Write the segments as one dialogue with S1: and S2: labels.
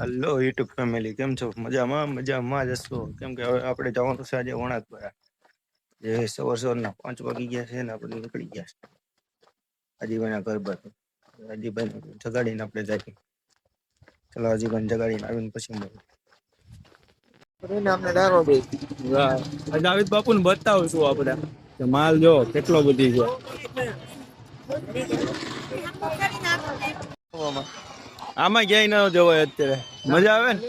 S1: Hello YouTube family, કેમ છો? મજામાં જશો. કેમ કે હવે આપણે જવાનું છે આજે વણાકપરા. જે સવારના 5 વાગી ગયા છે ને આપણે નીકળી ગયા છે હાજીભાઈના ઘર બાજુ. હાજીભાઈ જગાડીને આપણે જઈએ. ચલો હાજીભાઈ જગાડીને આવીને પછી મળીએ.
S2: જાવેદ બાપુ ને બતાવું છું આપણે માલ જો કેટલો બધી છે. આમાં ક્યાંય ન જવાય અત્યારે. મજા આવે ને?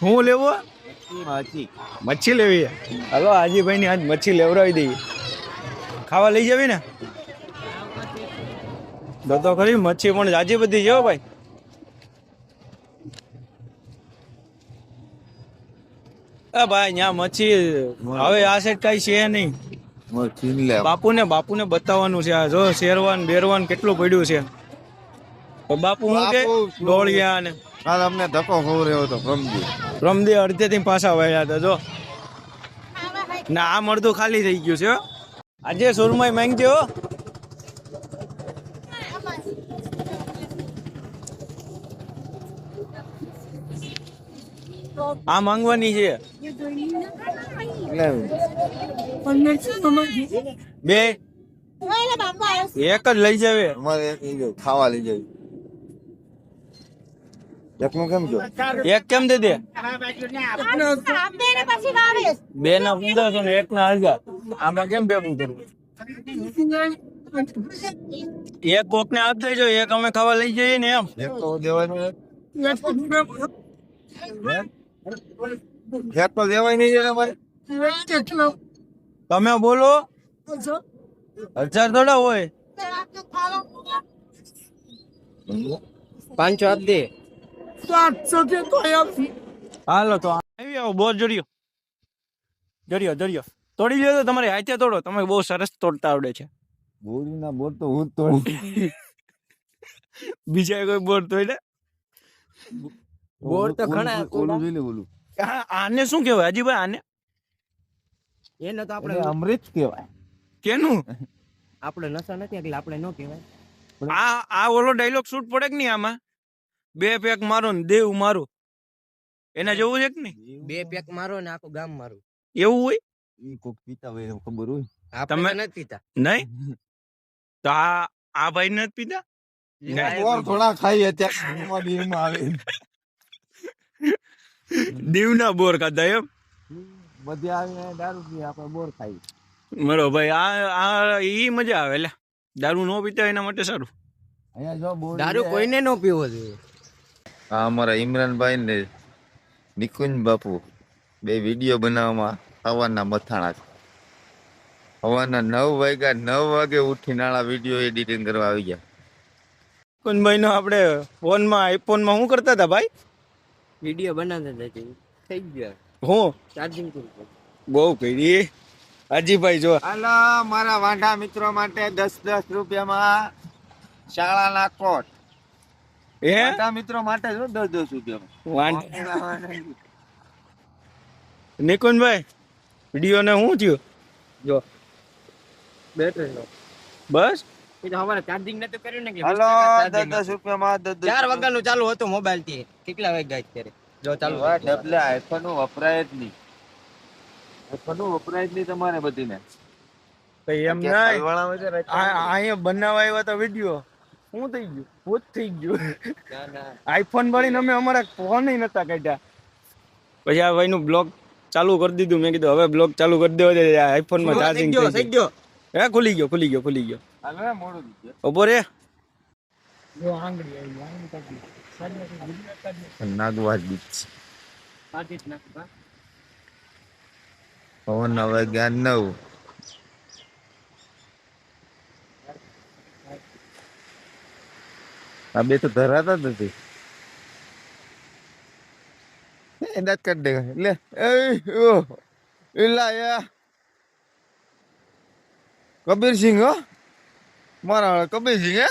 S2: હું લેવું? મચ્છી લેવી. હાલો હાજીભાઈ ની આજ મચ્છી લેવડાવી દઈએ. ખાવા લઈ જવી ને તો ખરી મચ્છી પણ જાજી બધી છે ભાઈ. ભાઈ ત્યાં મચ્છી હવે આ સાઈડ કઈ છે નહીં. બાપુને બતાવવાનું છે. આ જો શેરવાન બેરવાન કેટલું પડ્યું છે. તો બાપુ હું કે ડોળિયા ને
S3: અમને ધક્કો ખવડાવ્યો હતો
S2: રમદી અડધે થી પાછા વળ્યા હતા. જો ના આ મળતું ખાલી થઈ ગયું છે. આજે સુરમઈ માંગજો. આ માંગવાની છે બે એક જ લઈ જાવે.
S3: અમારે ખાવા લઈ જાય એકનું કેમ છો?
S2: એક કેમ દે દે? બે ના 1500 ને એક ના 1000. આમાં કેમ ભેગું કરવું? એક કોક ને આપ દેજો, એક અમે ખાવા લઈ જઈએ ને એમ.
S3: એક તો દેવાનું એક તો દેવાય નહીં છે અમારે.
S2: તમે બોલો 1000 થોડા હોય.
S4: 500 આપ દે.
S2: હાલો તો આવી આવો. બોર જડ્યો તોડી લ્યો. તો તમારી હાથે તોડો. તમે બહુ સરસ તોડતા આવડે છે.
S3: બોરી ના બોર તો હું તોડી.
S2: બીજા કોઈ બોર તોડે?
S4: બોર તો ઘણા
S3: ઓલું જોઈ લે ઓલું.
S2: આને શું કહેવાય હાજીભાઈ? આને
S4: એને તો આપણે
S3: અમૃત કહેવાય.
S2: કેનું?
S4: આપણે નશા નથી એટલે આપણે ન કહેવાય.
S2: આ ઓલો ડાયલોગ શૂટ પડે કે નહીં આમાં? 2 પેક મારો ને દેવ મારું. એના જેવું છે કે નહીં?
S4: 2 પેક મારો ને આખું ગામ મારું.
S2: એવું હોય?
S3: ઈ કોક પીતા હોય એવું ખબર હોય.
S4: તમે નથી પીતા
S2: નહીં તો આ ભાઈ નથી પીતા.
S3: બોર થોડા ખાઈ અત્યારે આવે.
S2: દીવના બોર ખાધા એમ?
S3: બધી આવીને દારૂ પી આપણે બોર ખાઈ.
S2: મારો ભાઈ આ ઈ મજા આવે. એટલે દારૂ નો પીતા એના માટે સારું.
S3: અહીંયા જો બોર
S4: દારૂ કોઈને ન પીવો જોઈએ.
S3: હા, અમારા ઇમરાનભાઈ ને નિકુંજ બાપુ બે વિડીયો બનાવવામાં સવારના મથાણા છે. સવારના 9 વાગે ઉઠી નાળા વિડીયો એડિટિંગ કરવા આવી ગયા.
S2: કુંજભાઈ નો આપણે ફોનમાં આઈફોનમાં શું કરતા હતા ભાઈ?
S4: વિડીયો બનાવતા હતા. થઈ ગયા
S2: હું
S4: ચાર્જિંગ પૂરું
S2: બહુ કરી. હાજીભાઈ જો
S3: હાલો મારા વાંઢા મિત્રો માટે 10 રૂપિયામાં શાળાના કોટ. વાંઢા મિત્રો માટે જો 10 રૂપિયામાં.
S2: નિકુંજભાઈ વિડીયો ને શું થયું? જો
S4: બેટરી નો
S2: બસ
S4: એ તો હવારે ચાર્જિંગ નતું કર્યું ને કે
S3: હાલો 10 રૂપિયામાં
S4: 4 વાગ્યાનું ચાલુ હતું મોબાઈલ થી. કેટલા વાગ્યા અત્યારે જો ચાલુ?
S3: ડબલે આઈફોન નું વપરાય જ નહીં. આઈફોન નું વપરાય જ નહીં તમારે બધીને.
S2: એમ નહીં. અહીંયા બનાવવા આવ્યા હતા વિડીયો. શું થઈ ગયું? ભૂત થઈ ગયું. આઈફોન વાળીને અમે અમારા ફોન નતા કાઢ્યા. પછી આ ભાઈ નું બ્લોગ ચાલુ કરી દીધું. મેં કીધું હવે બ્લોગ ચાલુ કરી દેવો. આઈફોન માં ચાર્જિંગ થઈ ગયો. હે ખુલી ગયો. ઉભો રે.
S3: નાગવા બીચ પવન વાગ્યા 9. આ બે તો ધરાતા જ નથી. એના જ કરી દે લે. કબીરસિંહ હો મારા કબીરસિંહ. હે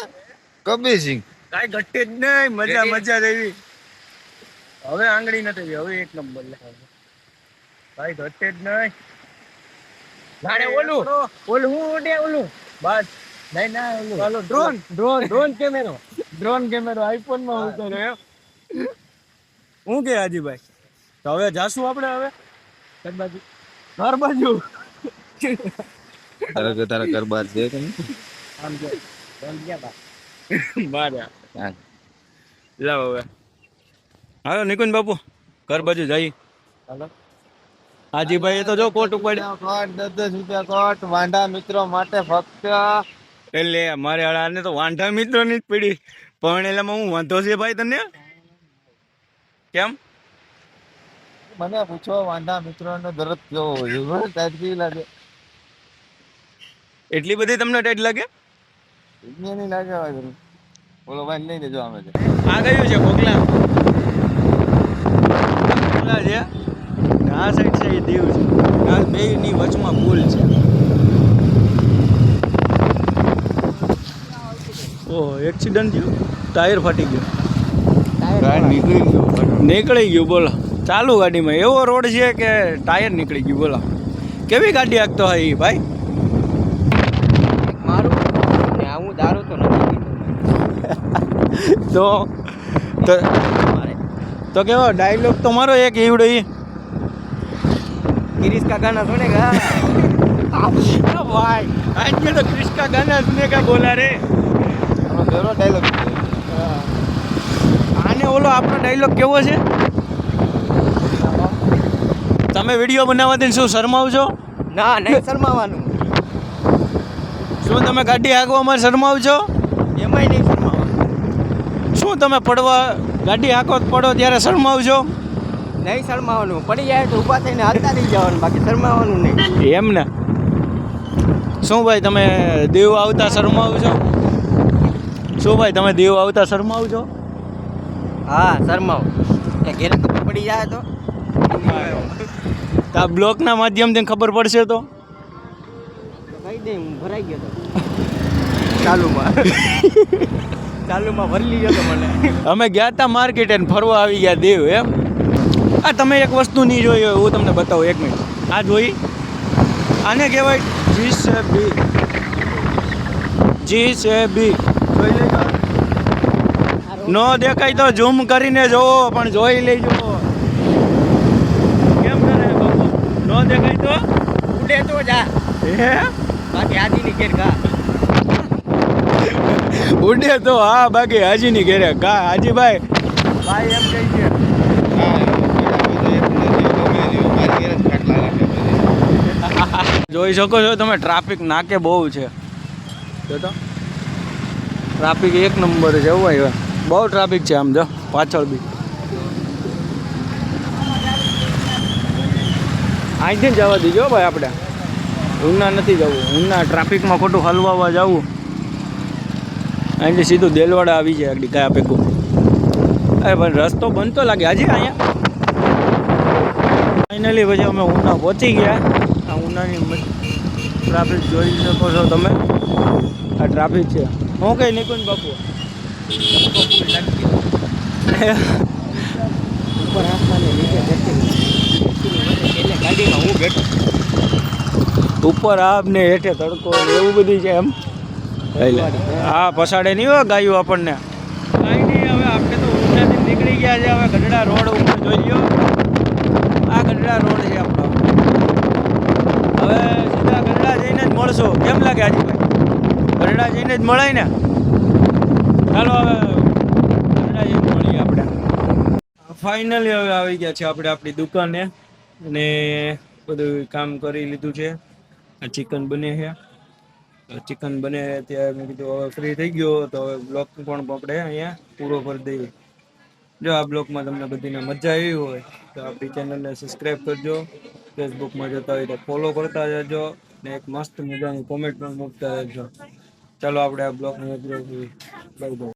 S3: કબીરસિંહ
S2: કાઈ ઘટે જ નહીં. મજા દેવી. હવે આંગળી નથી. હવે એક નંબર કાઈ ઘટે જ નહીં. ઓલું હું ઉડે ઓલું બસ નહીં ના ઓલું ડ્રોન કેમેરો આઈફોન માં ઉતર્યો. શું કે હાજીભાઈ? તો હવે જાશું આપણે હવે ઘર બાજુ. ઘર બાજુ
S3: તારા ઘર બાર છે કે નહીં?
S2: આમ જો
S4: બંધ ગયા બા.
S2: માર્યા.
S3: હા.
S2: લાવ હવે હાલો નિકુંજ બાપુ ઘર બાજુ જઈ.
S4: હાલો.
S2: હાજીભાઈ એ તો જો કોટ ઉપાડ્યો.
S3: કોટ 10 રૂપિયા કોટ વાંઢા મિત્રો માટે ફક્ત.
S2: એટલે મારે આને તો વાંઢા મિત્રો ની જ પડી પણ એલામાં હું વાંધો છે ભાઈ તને કેમ?
S3: મને પૂછો વાંઢા મિત્રોનો દરદ કેવો હોય છે? બસ તાજગી લાગે.
S2: એટલી બધી તમને ટાઈટ લાગે?
S3: એને નહીં લાગે હવે. બોલો ભાઈ લઈ લેજો અમે.
S2: આ કયું છે બોગલા? બોગલા છે આ સાઈડ છે એ દીવ છે. આ બે ની વચમાં પુલ છે. ઓહો એક્સિડન્ટ થયું, ટાયર ફાટી ગયું. નીકળી ગયું બોલો ચાલુ ગાડીમાં. એવો રોડ છે કે ટાયર નીકળી ગયું બોલો. કેવી ગાડી હાંકતો હોય એ ભાઈ?
S4: મારું ને હું દારૂ તો નથી પીતો.
S2: તો તો
S4: મારે
S2: તો કેવો ડાયલોગ તો મારો એક એવડો એ
S4: કિરીશ કા ગાના સુનેગા.
S2: ભાઈ આજે તો ક્રિસ્કા ગાના સુને કા બોલા રે.
S3: આનો પહેલો ડાયલોગ
S2: આને ઓલો આપણો ડાયલોગ કેવો છે? તમે વિડીયો બનાવવા દઈને શું શરમાવ છો?
S4: ના નહીં શરમાવાનું.
S2: શું તમે ગાડી હાંકવામાં શરમાવ છો?
S4: એમાંય નહીં શરમાવાનું.
S2: શું તમે પડવા ગાડી હાંકો પડો ત્યારે શરમાવ છો?
S4: નહીં શરમાવાનું. પડી જાય તો ઊભા થઈને હાલતા નહીં જવાનું, બાકી શરમાવાનું નહીં.
S2: એમ ને. શું ભાઈ તમે દેવ આવતા શરમાવ છો? શું ભાઈ તમે દેવ આવતા શરમાવ છો?
S4: હા શરમાવ. કે ઘેરે ખબર પડી જાય તો
S2: આ બ્લોકના માધ્યમથી ખબર પડશે તો
S4: કહી દે હું ભરાઈ ગયો તો ચાલુમાં. ચાલુમાં ભરી ગયો તો મને.
S2: અમે ગયા હતા માર્કેટે ને ફરવા આવી ગયા દેવ એમ. આ તમે એક વસ્તુ નહીં જોઈ હોય હું તમને બતાવું 1 મિનિટ. આ જોઈ આને કહેવાય જીસેબી. જીસેબી જોઈ લેજો. નો દેખાય તો ઝૂમ કરીને જોવો પણ જોઈ લેજો. કેમ કરે બાપુ? નો દેખાય તો
S4: ઉડે તો જા,
S2: હે
S4: બાકી આદિની ઘેર કા.
S2: ઉડે તો હા બાકી હાજીની ઘેરે કા. હાજીભાઈ ભાઈ એમ કહી છે. જોઈ શકો છો તમે ટ્રાફિક નાકે બહુ છે. જો તો ટ્રાફિક 1 નંબર છે. ભાઈ બહુ ટ્રાફિક છે આમ જો પાછળ બી. અહીંથી જ જવા દીજો ભાઈ આપણે. ઉના નથી જવું. ઉના ટ્રાફિકમાં ખોટું હલવાવા જવું. અહીંથી સીધું દેલવાડા આવી જાય આગળ કયા પેકું. અરે પણ રસ્તો બંધ તો લાગે હજી અહીંયા. ફાઇનલી પછી અમે ઉના પહોંચી ગયા. આ ઉનાની ટ્રાફિક જોઈ શકો છો તમે. આ ટ્રાફિક છે. હું કઈ નિકુંજ બાપુ
S4: ઉપર આસમાને નીચે એટલે ગાડીમાં હું બેઠો.
S2: ઉપર આપ ને હેઠે તડકો ને એવું બધું છે એમ. હા પસાડે નહીં હોય ગાયું આપણને. કાંઈ નહીં હવે આપણે તો ઉનાથી નીકળી ગયા છે. હવે ગઢડા રોડ ઉપર જોઈ લો. આ ગઢડા રોડ છે આપણો. હવે સીધા ગઢડા જઈને જ મળશું. કેમ લાગે હાજીભાઈ? ગઢડા જઈને જ મળાય ને. ચાલો હવે ગઢડા જઈને મળીએ આપણે. ફાઇનલી હવે આવી ગયા છે આપણે આપણી દુકાને અને બધું કામ કરી લીધું છે. આ ચિકન બને છે. ચિકન બને ત્યારે મેં કીધું હવે ફ્રી થઈ ગયો તો હવે બ્લોગ પણ આપણે અહીંયા પૂરો કરી દઈએ. જો આ બ્લોગમાં તમને બધીને મજા આવી હોય તો આપણી ચેનલને સબસ્ક્રાઈબ કરજો. ફેસબુકમાં જોતા હોય તો ફોલો કરતા જજો ને એક મસ્ત મજાની કોમેન્ટ પણ મૂકતા રહેજો. ચાલો આપણે આ બ્લોગને બાય બાય.